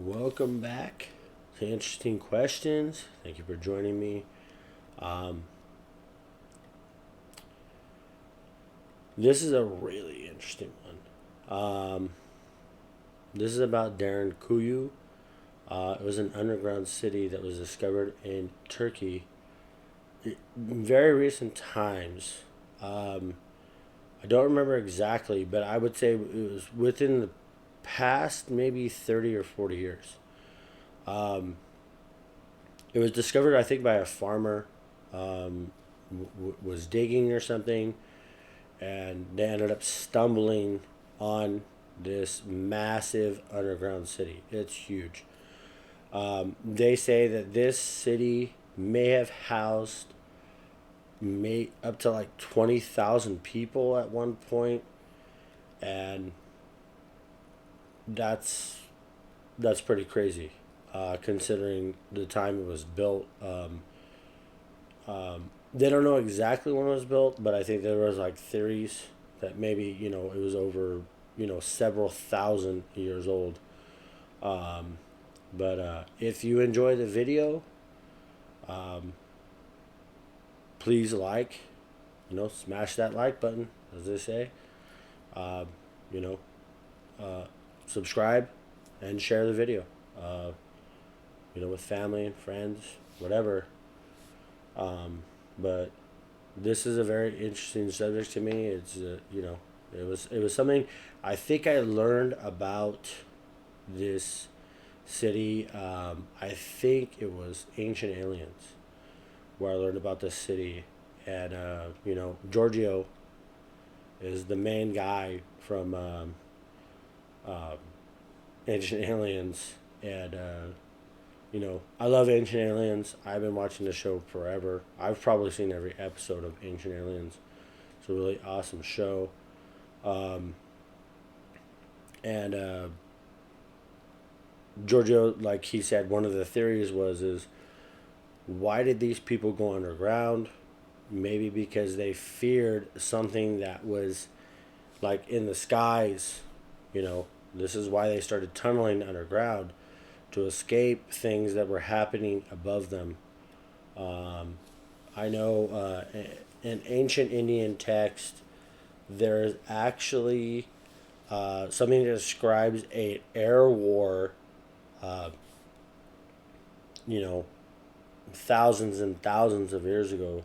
Welcome back to Interesting Questions. Thank you for joining me. Um, this is a really interesting one. This is about Derinkuyu. It was an underground city that was discovered in Turkey in very recent times. Um, I don't remember exactly, but I would say it was within the past maybe 30 or 40 years. Um, It was discovered, I think, by a farmer. Was digging or something, and they ended up stumbling on this massive underground city. It's huge. They say that this city may have housed may up to like 20,000 people at one point, and that's that's pretty crazy, considering the time it was built. They don't know exactly when it was built, but I think there was like theories that maybe it was over several thousand years old. Um, but if you enjoy the video, um, please smash that like button, as they say. Um, you know, uh, Subscribe and share the video. Uh, with family and friends, whatever. But this is a very interesting subject to me. It was something I think I learned about this city. I think it was Ancient Aliens where I learned about this city, and Giorgio is the main guy from um, Ancient Aliens, and I love Ancient Aliens. I've been watching the show forever. I've probably seen every episode of Ancient Aliens. It's a really awesome show. Um, and Giorgio, like he said, one of the theories is why did these people go underground? Maybe because they feared something that was like in the skies. This is why they started tunneling underground to escape things that were happening above them. Um, I know in ancient Indian text, there's actually something that describes a air war, uh, you know, thousands and thousands of years ago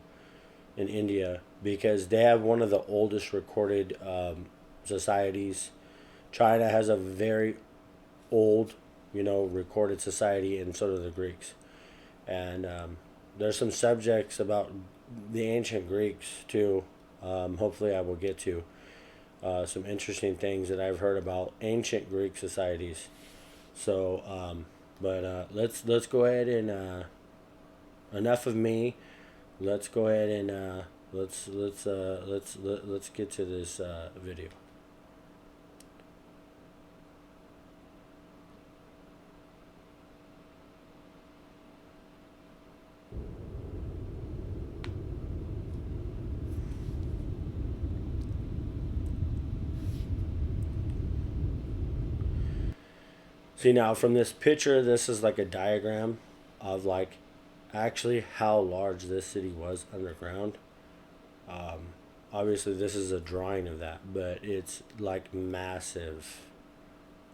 in India, because they have one of the oldest recorded societies. China has a very old, recorded society, and so do the Greeks. And there's some subjects about the ancient Greeks too. Hopefully, I will get to some interesting things that I've heard about ancient Greek societies. So, let's go ahead and enough of me. Let's go ahead and let's get to this video. See, now from this picture, this is like a diagram of like actually how large this city was underground. Um, Obviously, this is a drawing of that, but it's like massive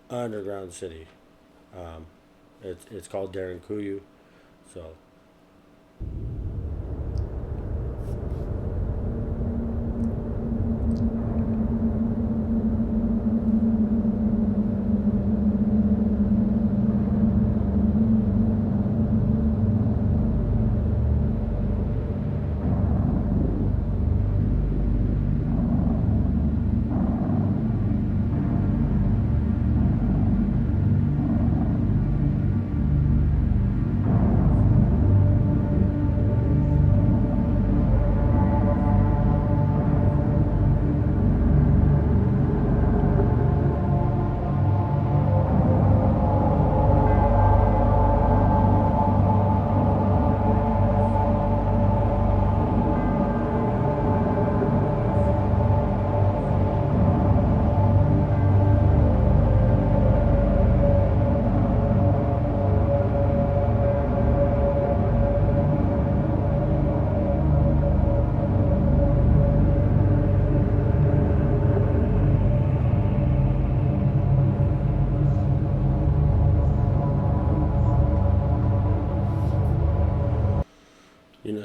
underground city. Um, it's called Derinkuyu. So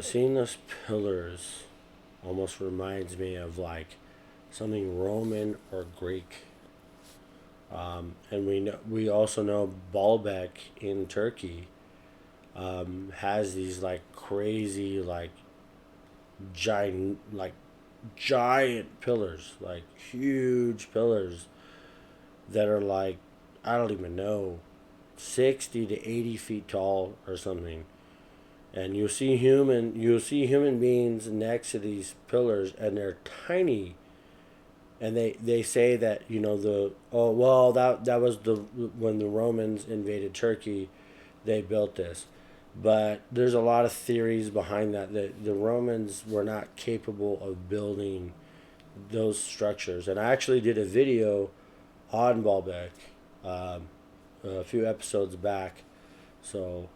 seeing those pillars almost reminds me of like something Roman or Greek. And we also know Baalbek in Turkey has these like crazy like giant pillars, like huge pillars that are like, I don't even know, 60 to 80 feet tall or something. And you'll see human beings next to these pillars, and they're tiny. And they say that, the oh well, that was the when the Romans invaded Turkey, they built this. But there's a lot of theories behind that the Romans were not capable of building those structures. And I actually did a video on Baalbek a few episodes back. So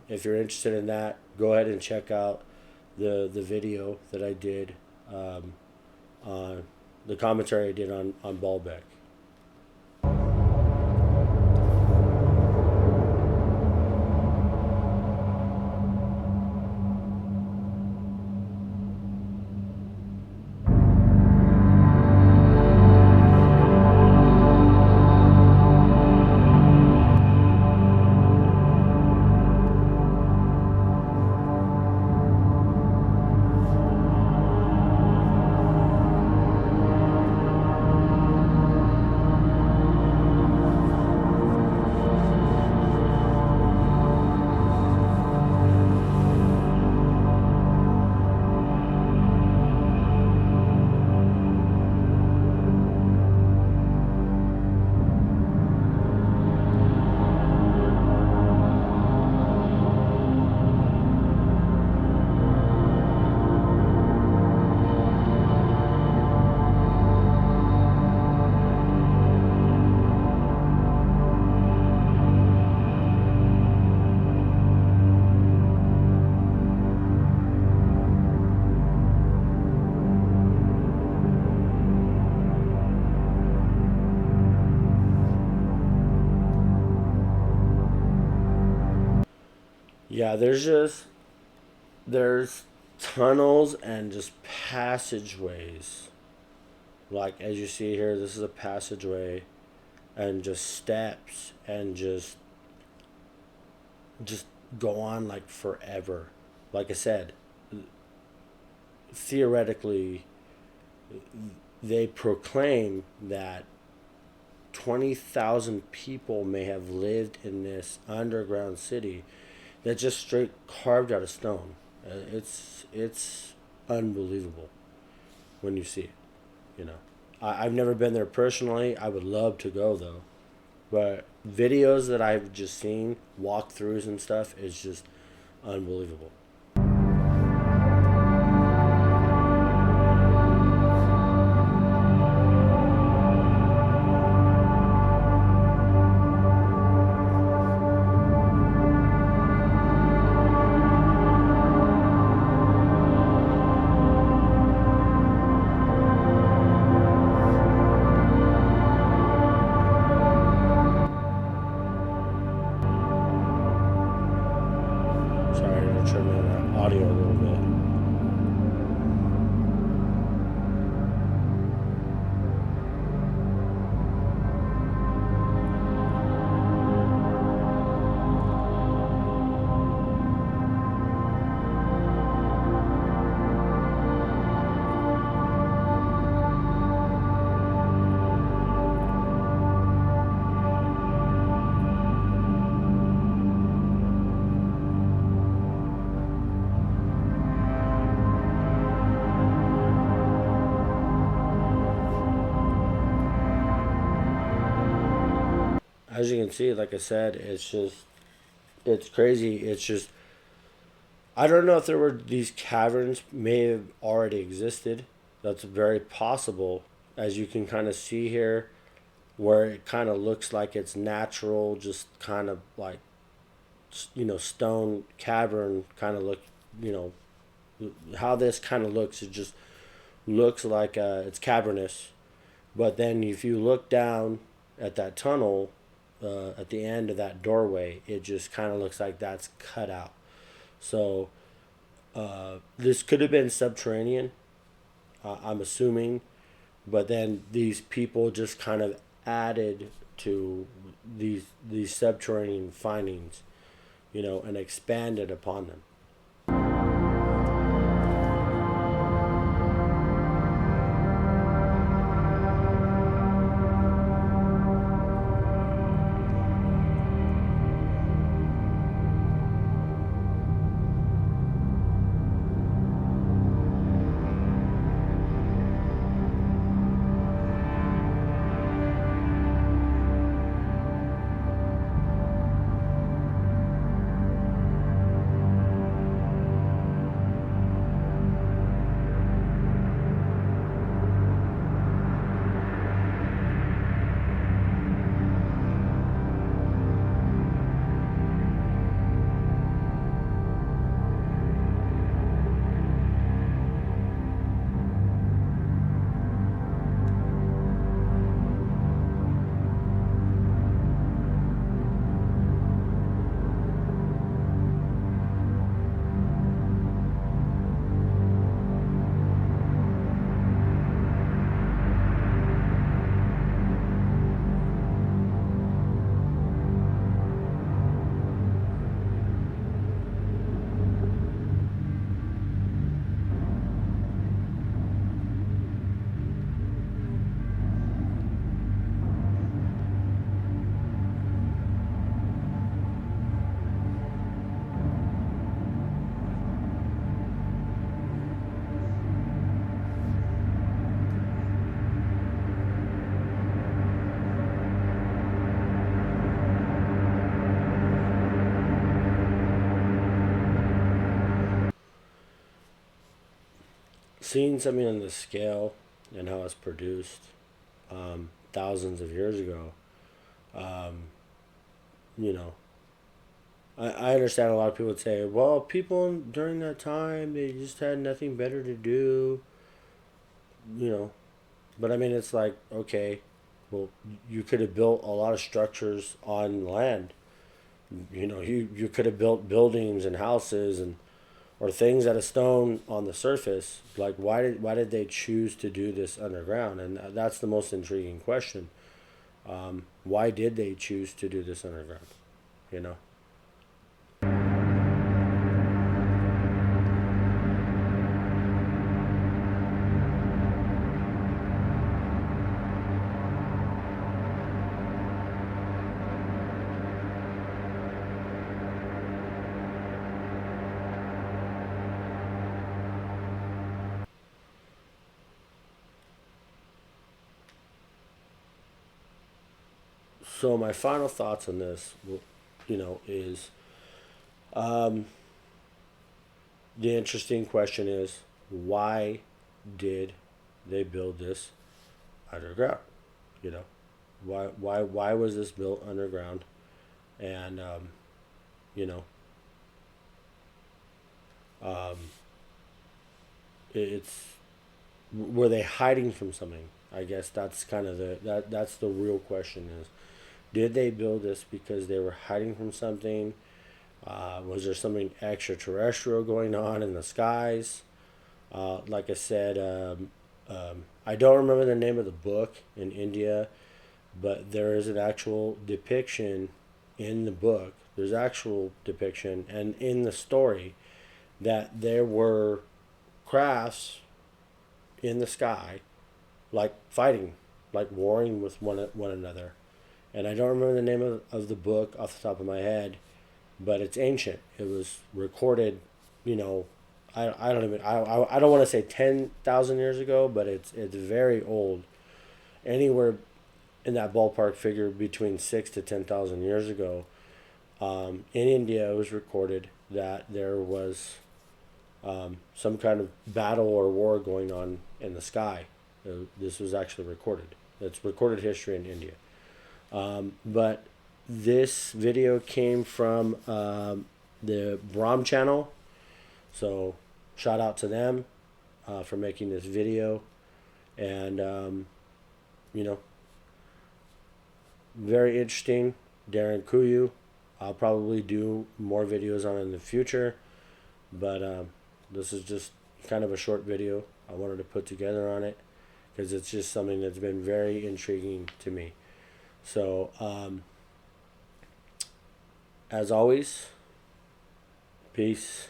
if you're interested in that, go ahead and check out the video that I did, on the commentary I did on Baalbek. Yeah, there's tunnels and just passageways. Like as you see here, this is a passageway, and just steps, and just go on like forever. Like I said, theoretically, they proclaim that 20,000 people may have lived in this underground city that's just straight carved out of stone. It's unbelievable when you see it. You know, I've never been there personally. I would love to go though, but videos that I've just seen, walkthroughs and stuff, is just unbelievable. Sorry to turn down that audio a little bit. As you can see, like I said, it's crazy. It's just, I don't know if there were these caverns may have already existed. That's very possible. As you can kind of see here, where it kind of looks like it's natural, just kind of like, stone cavern kind of look, you know, how this kind of looks. It just looks like it's cavernous. But then if you look down at that tunnel, at the end of that doorway, it just kind of looks like that's cut out. So This could have been subterranean, I'm assuming, but then these people just kind of added to these subterranean findings, and expanded upon them. Seeing something on the scale and how it's produced, thousands of years ago, um, you know, I understand a lot of people would say, well, people during that time, they just had nothing better to do, you know. But I mean, it's like, okay, well, you could have built a lot of structures on land. You could have built buildings and houses and or things out of stone on the surface. Like, why did they choose to do this underground? And that's the most intriguing question. Why did they choose to do this underground? You know. So my final thoughts on this, is um, the interesting question is why did they build this underground? You know, why was this built underground? And you know, um, it's were they hiding from something? I guess that's kind of that's the real question is did they build this because they were hiding from something? Was there something extraterrestrial going on in the skies? Like I said, I don't remember the name of the book in India, but there is an actual depiction in the book. There's actual depiction and in the story that there were crafts in the sky, like fighting, like warring with one another. And I don't remember the name of the book off the top of my head, but it's ancient. It was recorded, you know, I don't even I don't want to say 10,000 years ago, but it's very old. Anywhere in that ballpark figure between 6 to 10,000 years ago, in India, it was recorded that there was some kind of battle or war going on in the sky. This was actually recorded. It's recorded history in India. But this video came from the Brahm channel. So shout out to them for making this video. And, you know, very interesting. Derinkuyu. I'll probably do more videos on it in the future. But this is just kind of a short video I wanted to put together on it because it's just something that's been very intriguing to me. So, as always, peace.